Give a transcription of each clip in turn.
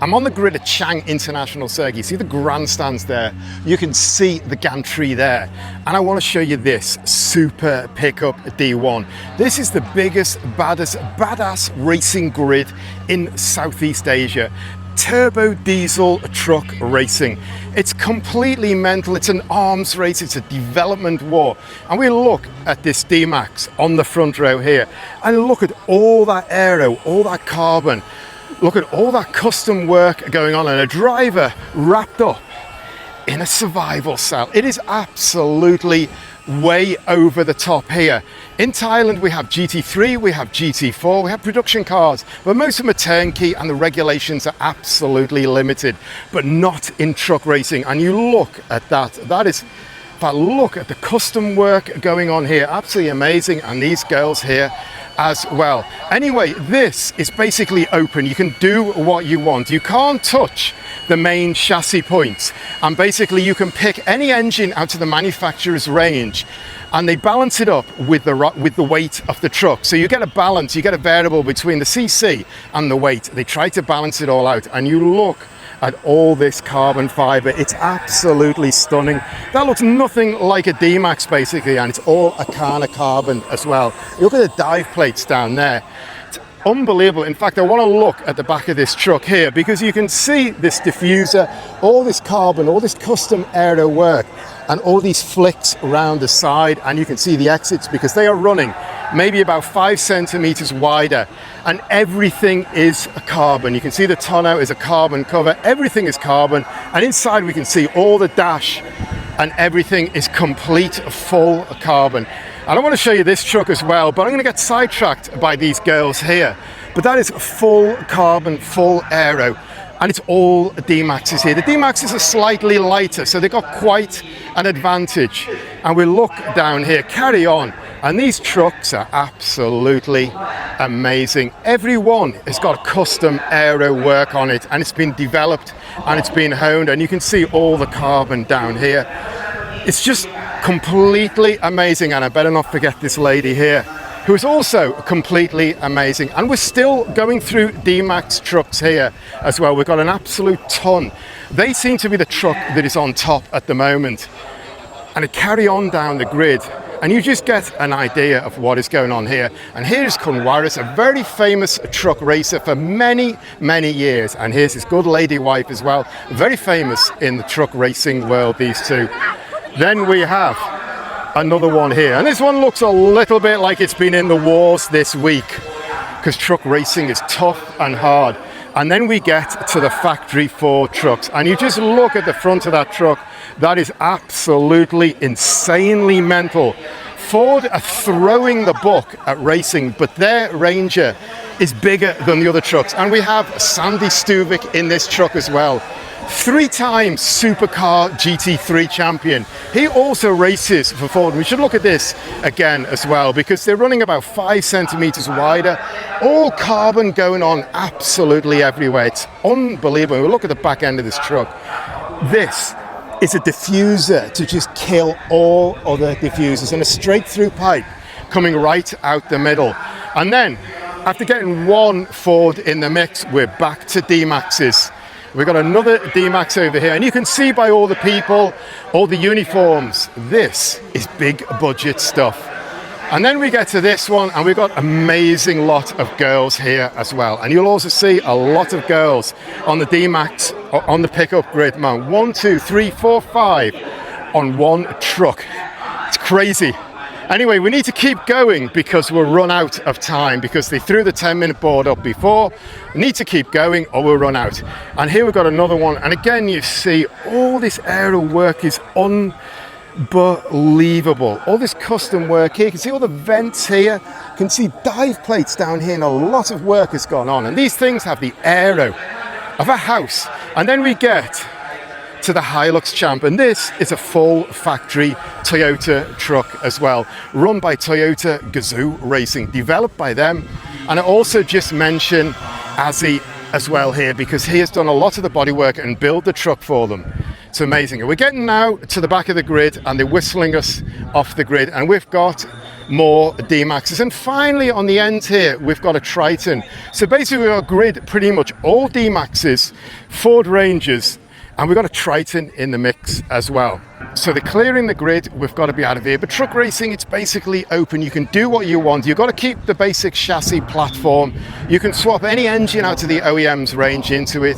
I'm on the grid at Chang International Circuit. You see the grandstands there? You can see the gantry there. And I want to show you this super pickup D1. This is the biggest, baddest, badass racing grid in Southeast Asia. Turbodiesel truck racing. It's completely mental. It's an arms race. It's a development war. And we look at this D-Max on the front row here and look at all that aero, all that carbon. Look at all that custom work going on and a driver wrapped up in a survival cell. It is absolutely way over the top here. In Thailand, we have GT3, we have GT4, we have production cars, but most of them are turnkey and the regulations are absolutely limited, but not in truck racing. And you look at that, but look at the custom work going on here, absolutely amazing. And these girls here as well. Anyway, this is basically open. You can do what you want. You can't touch the main chassis points. And basically you can pick any engine out of the manufacturer's range and they balance it up with the weight of the truck. So you get a balance, you get a variable between the CC and the weight. They try to balance it all out and you look at all this carbon fiber. It's absolutely stunning. That looks nothing like a D-Max basically, and it's all a can of carbon as well. Look at the dive plates down there. It's unbelievable. In fact, I want to look at the back of this truck here because you can see this diffuser, all this carbon, all this custom aero work, and all these flicks around the side, and you can see the exits because they are running maybe about 5 centimeters wider, and everything is a carbon. You can see the tonneau is a carbon cover, everything is carbon, and inside we can see all the dash and everything is complete full carbon. And I want to show you this truck as well, but I'm going to get sidetracked by these girls here. But that is full carbon, full aero, and it's all D-Maxes here. The D-Maxes are slightly lighter, so they've got quite an advantage. And we look down here, carry on, and these trucks are absolutely amazing. Every one has got custom aero work on it, and it's been developed and it's been honed, and you can see all the carbon down here. It's just completely amazing, and I better not forget this lady here, who is also completely amazing. And we're still going through D-Max trucks here as well. We've got an absolute ton. They seem to be the truck that is on top at the moment. And I carry on down the grid, and you just get an idea of what is going on here. And here's Kunwaris, a very famous truck racer for many, many years. And here's his good lady wife as well, very famous in the truck racing world, these two. Then we have another one here, and this one looks a little bit like it's been in the wars this week because truck racing is tough and hard. And then we get to the factory Ford trucks, and you just look at the front of that truck. That is absolutely insanely mental. Ford are throwing the book at racing, but their Ranger is bigger than the other trucks. And we have Sandy Stuvik in this truck as well. 3-time supercar GT3 champion. He also races for Ford. We should look at this again as well because they're running about 5 centimeters wider. All carbon going on absolutely everywhere. It's unbelievable. We look at the back end of this truck. This is a diffuser to just kill all other diffusers, and a straight through pipe coming right out the middle. And then after getting one Ford in the mix, we're back to D-Maxes. We've got another D-Max over here, and you can see by all the people, all the uniforms, this is big budget stuff. And then we get to this one, and we've got an amazing lot of girls here as well. And you'll also see a lot of girls on the D-Max, on the pickup grid, man. 1, 2, 3, 4, 5 on one truck. It's crazy. Anyway, we need to keep going because we'll run out of time because they threw the 10-minute board up before. We need to keep going or we'll run out. And here we've got another one. And again, you see all this aero work is unbelievable. All this custom work here. You can see all the vents here. You can see dive plates down here, and a lot of work has gone on. And these things have the aero of a house. And then we get to the Hilux Champ, and this is a full factory Toyota truck as well, run by Toyota Gazoo Racing, developed by them. And I also just mention Azzy as well here because he has done a lot of the bodywork and build the truck for them. It's amazing. And we're getting now to the back of the grid, and they're whistling us off the grid, and we've got more D-Maxes. And finally, on the end here, we've got a Triton. So basically, we've got grid pretty much all D-Maxes, Ford Rangers, and we've got a Triton in the mix as well. So they're clearing the grid, we've got to be out of here. But truck racing, it's basically open. You can do what you want. You've got to keep the basic chassis platform. You can swap any engine out of the OEM's range into it.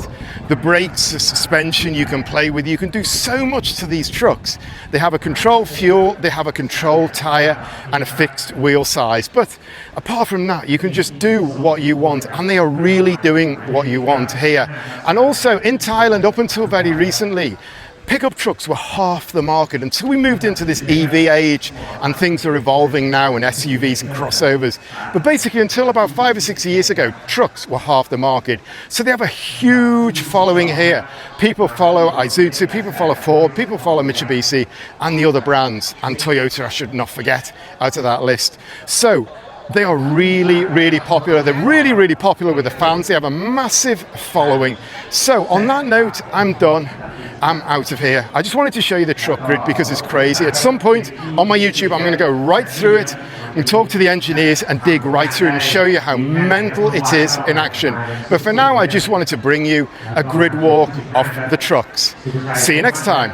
The brakes, the suspension you can play with. You can do so much to these trucks. They have a controlled fuel, they have a controlled tyre and a fixed wheel size. But apart from that, you can just do what you want, and they are really doing what you want here. And also in Thailand, up until very recently, pickup trucks were half the market until we moved into this EV age, and things are evolving now in SUVs and crossovers. But basically, until about 5 or 6 years ago, trucks were half the market. So they have a huge following here. People follow Isuzu, people follow Ford, people follow Mitsubishi and the other brands, and Toyota I should not forget out of that list. So they are really, really popular. They're really, really popular with the fans. They have a massive following. So on that note, I'm done. I'm out of here. I just wanted to show you the truck grid because it's crazy. At some point on my YouTube, I'm going to go right through it and talk to the engineers and dig right through it and show you how mental it is in action. But for now, I just wanted to bring you a grid walk of the trucks. See you next time.